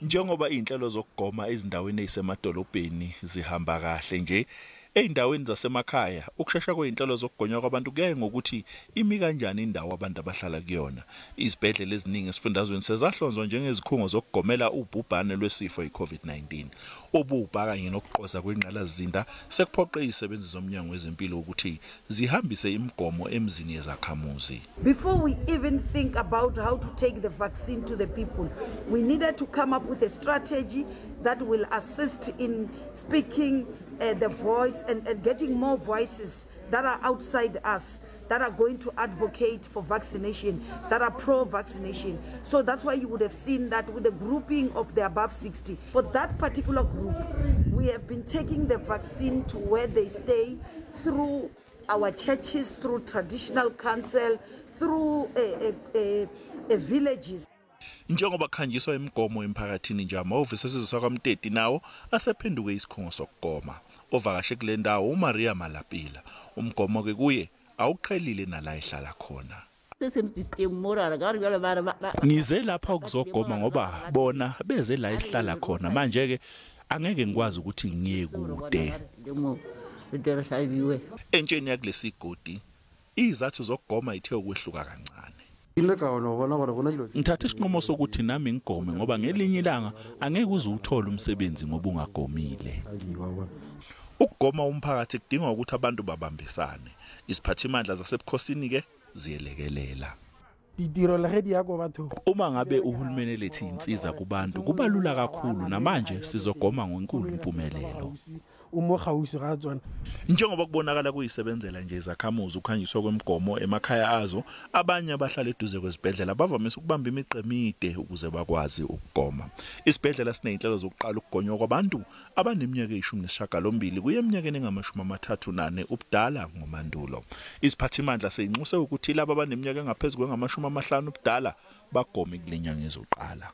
Njengoba inhlelo zokugoma ezindaweni ezisemadolobheni zihamba kahle nje, eindaweni zasemakhaya ukushesha kweinhlelo zokugonywa kwabantu kuyaye ngokuthi imi kanjani indawo abantu abahlala kuyona. Izibhedlela eziningi esifundazweni sezahlonzwa njengezikhungo zokugomela ubhubhane lwesifo iCovid-19. Ububha kanye nokuqoza kwengqalazinda sekuphoqe izisebenzi zomnyango wezempilo ukuthi zihambise imigomo emzini yezakhamuzi. Before we even think about how to take the vaccine to the people, we needed to come up with a strategy that will assist in speaking the voice and getting more voices that are outside us, that are going to advocate for vaccination, that are pro-vaccination. So that's why you would have seen that with the grouping of the above 60. For that particular group, we have been taking the vaccine to where they stay through our churches, through traditional council, through villages. Njengoba khanjiswa imigomo emphakathini nje amahhovisi esizwe kwaMteti nawo asephenduke isikhungo sokugoma. Ovakashe kule ndawo uMaria Malapila. Umgomo ke kuye awuqhelile nala ehlala khona. Ngize lapha ukuzogoma ngoba bona beze la ehlala khona manje ke angeke ngikwazi ukuthi ngiye kude. Entsheni yakulesigodi izathu zokugoma ithe ukwehluka kancane. Ngithatha isinqumo sokuthi nami ngigome ngoba ngelinye ilanga angeke uze uthole umsebenzi ngoba ungagomile. Ukugoma umphakathi kudinga ukuthi abantu babambisane. Isiphathimandla zasebukhosini ke ziyelekelela. Uma ngabe uhulumeni lethi insiza kubantu kubalula kakhulu namanje sizogoma ngonkulu impumelelo. Njengoba kubonakala kuyisebenzela nje izakhamuzi ukhanjiswa kwemigomo emakhaya azo, abanye abahlala eduze kwezibhedlela bavamise ukubamba imiqemide ukuze bakwazi ukugoma. Isibhedlela sineyinhlelo zokuqala ukugonywa kwabantu abaneminyaka e18 kuye eminyakeni engama-34 ubudala ngomandulo. Isiphathimandla seyinxuse ukuthi labo abaneminyaka engaphezulu kwengama-50 ubudala bagome kulenyanga ezoqala.